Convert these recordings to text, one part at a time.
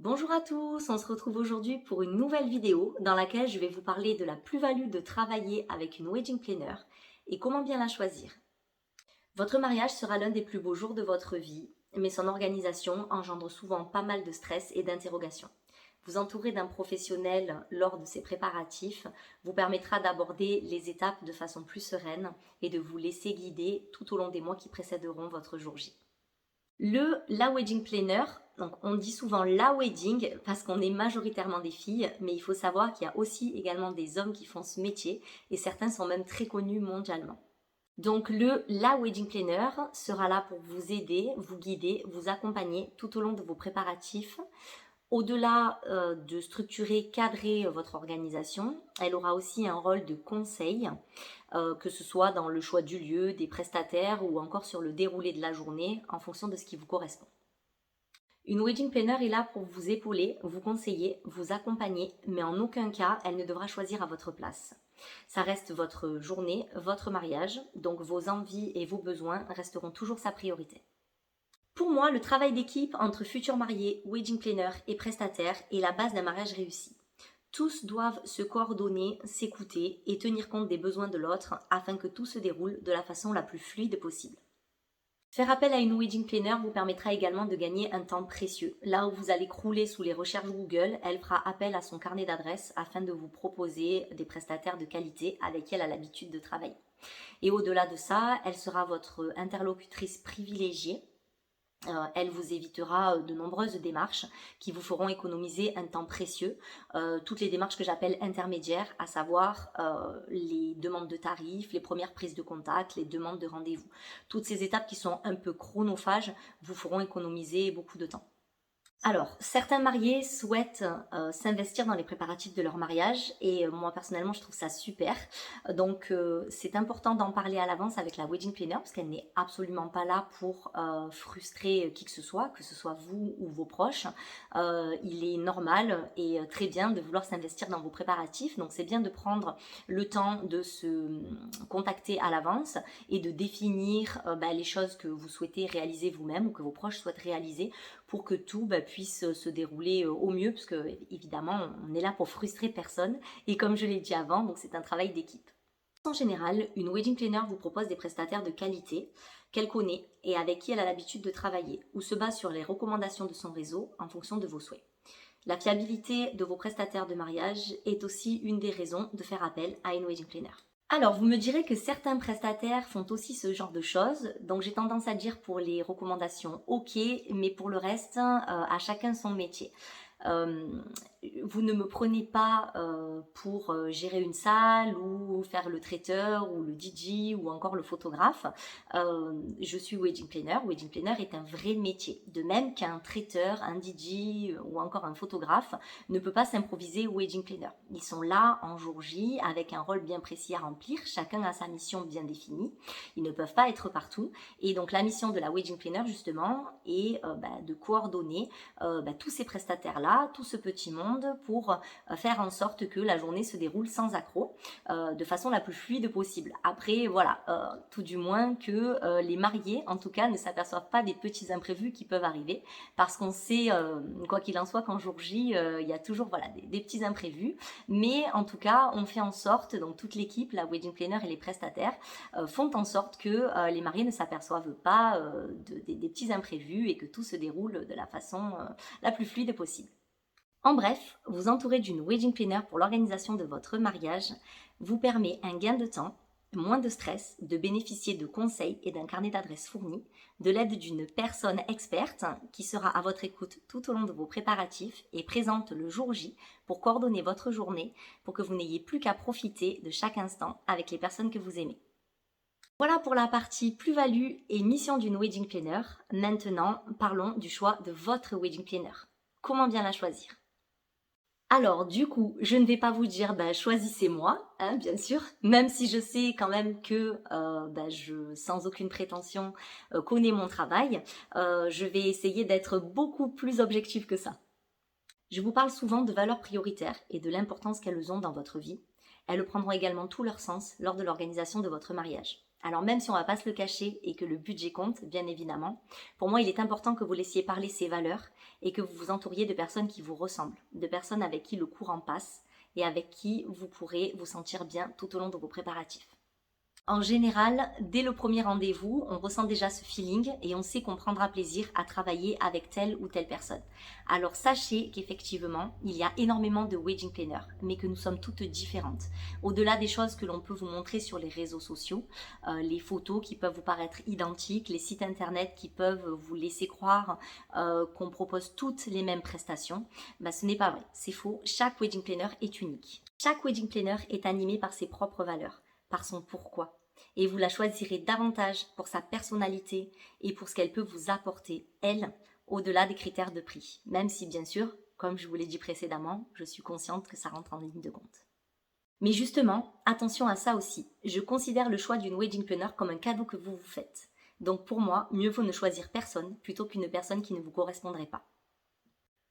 Bonjour à tous, on se retrouve aujourd'hui pour une nouvelle vidéo dans laquelle je vais vous parler de la plus-value de travailler avec une wedding planner et comment bien la choisir. Votre mariage sera l'un des plus beaux jours de votre vie, mais son organisation engendre souvent pas mal de stress et d'interrogations. Vous entourer d'un professionnel lors de ces préparatifs vous permettra d'aborder les étapes de façon plus sereine et de vous laisser guider tout au long des mois qui précéderont votre jour J. La wedding planner, donc on dit souvent la wedding parce qu'on est majoritairement des filles, mais il faut savoir qu'il y a aussi également des hommes qui font ce métier et certains sont même très connus mondialement. Donc la wedding planner sera là pour vous aider, vous guider, vous accompagner tout au long de vos préparatifs. Au-delà de structurer, cadrer votre organisation, elle aura aussi un rôle de conseil, que ce soit dans le choix du lieu, des prestataires ou encore sur le déroulé de la journée en fonction de ce qui vous correspond. Une wedding planner est là pour vous épauler, vous conseiller, vous accompagner, mais en aucun cas elle ne devra choisir à votre place. Ça reste votre journée, votre mariage, donc vos envies et vos besoins resteront toujours sa priorité. Pour moi, le travail d'équipe entre futurs mariés, wedding planner et prestataires est la base d'un mariage réussi. Tous doivent se coordonner, s'écouter et tenir compte des besoins de l'autre afin que tout se déroule de la façon la plus fluide possible. Faire appel à une wedding planner vous permettra également de gagner un temps précieux. Là où vous allez crouler sous les recherches Google, elle fera appel à son carnet d'adresses afin de vous proposer des prestataires de qualité avec qui elle a l'habitude de travailler. Et au-delà de ça, elle sera votre interlocutrice privilégiée. Elle vous évitera de nombreuses démarches qui vous feront économiser un temps précieux. Toutes les démarches que j'appelle intermédiaires, à savoir les demandes de tarifs, les premières prises de contact, les demandes de rendez-vous. Toutes ces étapes qui sont un peu chronophages vous feront économiser beaucoup de temps. Alors, certains mariés souhaitent s'investir dans les préparatifs de leur mariage et moi personnellement je trouve ça super. Donc c'est important d'en parler à l'avance avec la wedding planner parce qu'elle n'est absolument pas là pour frustrer qui que ce soit vous ou vos proches. Il est normal et très bien de vouloir s'investir dans vos préparatifs, donc c'est bien de prendre le temps de se contacter à l'avance et de définir les choses que vous souhaitez réaliser vous-même ou que vos proches souhaitent réaliser pour que tout puisse se dérouler au mieux, parce que évidemment on est là pour frustrer personne et comme je l'ai dit avant, donc c'est un travail d'équipe. En général, une wedding planner vous propose des prestataires de qualité qu'elle connaît et avec qui elle a l'habitude de travailler ou se base sur les recommandations de son réseau en fonction de vos souhaits. La fiabilité de vos prestataires de mariage est aussi une des raisons de faire appel à une wedding planner. Alors, vous me direz que certains prestataires font aussi ce genre de choses, donc j'ai tendance à dire pour les recommandations, ok, mais pour le reste, à chacun son métier. Vous ne me prenez pas pour gérer une salle ou faire le traiteur ou le DJ ou encore le photographe. Je suis wedding planner. Wedding planner est un vrai métier. De même qu'un traiteur, un DJ ou encore un photographe ne peut pas s'improviser wedding planner. Ils sont là en jour J avec un rôle bien précis à remplir. Chacun a sa mission bien définie. Ils ne peuvent pas être partout. Et donc la mission de la wedding planner justement est de coordonner tous ces prestataires-là, tout ce petit monde pour faire en sorte que la journée se déroule sans accroc, de façon la plus fluide possible. Après, voilà, tout du moins que les mariés, en tout cas, ne s'aperçoivent pas des petits imprévus qui peuvent arriver, parce qu'on sait, quoi qu'il en soit, qu'en jour J, il y a toujours voilà, des petits imprévus, mais en tout cas, on fait en sorte, donc toute l'équipe, la wedding planner et les prestataires, font en sorte que les mariés ne s'aperçoivent pas des petits imprévus et que tout se déroule de la façon la plus fluide possible. En bref, vous entourer d'une wedding planner pour l'organisation de votre mariage vous permet un gain de temps, moins de stress, de bénéficier de conseils et d'un carnet d'adresses fourni, de l'aide d'une personne experte qui sera à votre écoute tout au long de vos préparatifs et présente le jour J pour coordonner votre journée pour que vous n'ayez plus qu'à profiter de chaque instant avec les personnes que vous aimez. Voilà pour la partie plus-value et mission d'une wedding planner. Maintenant, parlons du choix de votre wedding planner. Comment bien la choisir ? Alors du coup, je ne vais pas vous dire choisissez-moi, hein, bien sûr, même si je sais quand même que je, sans aucune prétention, connais mon travail, je vais essayer d'être beaucoup plus objective que ça. Je vous parle souvent de valeurs prioritaires et de l'importance qu'elles ont dans votre vie. Elles prendront également tout leur sens lors de l'organisation de votre mariage. Alors même si on ne va pas se le cacher et que le budget compte, bien évidemment, pour moi il est important que vous laissiez parler ces valeurs et que vous vous entouriez de personnes qui vous ressemblent, de personnes avec qui le courant passe et avec qui vous pourrez vous sentir bien tout au long de vos préparatifs. En général, dès le premier rendez-vous, on ressent déjà ce feeling et on sait qu'on prendra plaisir à travailler avec telle ou telle personne. Alors sachez qu'effectivement, il y a énormément de wedding planners, mais que nous sommes toutes différentes. Au-delà des choses que l'on peut vous montrer sur les réseaux sociaux, les photos qui peuvent vous paraître identiques, les sites internet qui peuvent vous laisser croire qu'on propose toutes les mêmes prestations, ce n'est pas vrai, c'est faux. Chaque wedding planner est unique. Chaque wedding planner est animé par ses propres valeurs, par son pourquoi. Et vous la choisirez davantage pour sa personnalité et pour ce qu'elle peut vous apporter, elle, au-delà des critères de prix. Même si, bien sûr, comme je vous l'ai dit précédemment, je suis consciente que ça rentre en ligne de compte. Mais justement, attention à ça aussi. Je considère le choix d'une wedding planner comme un cadeau que vous vous faites. Donc pour moi, mieux vaut ne choisir personne plutôt qu'une personne qui ne vous correspondrait pas.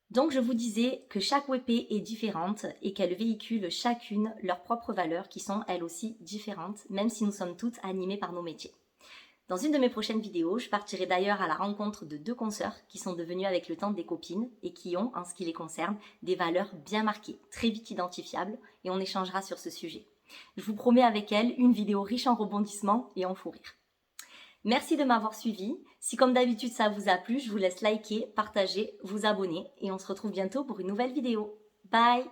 Donc je vous disais que chaque WP est différente et qu'elles véhiculent chacune leurs propres valeurs qui sont elles aussi différentes, même si nous sommes toutes animées par nos métiers. Dans une de mes prochaines vidéos, je partirai d'ailleurs à la rencontre de 2 consoeurs qui sont devenues avec le temps des copines et qui ont, en ce qui les concerne, des valeurs bien marquées, très vite identifiables, et on échangera sur ce sujet. Je vous promets avec elles une vidéo riche en rebondissements et en fou rire. Merci de m'avoir suivi. Si comme d'habitude ça vous a plu, je vous laisse liker, partager, vous abonner et on se retrouve bientôt pour une nouvelle vidéo. Bye!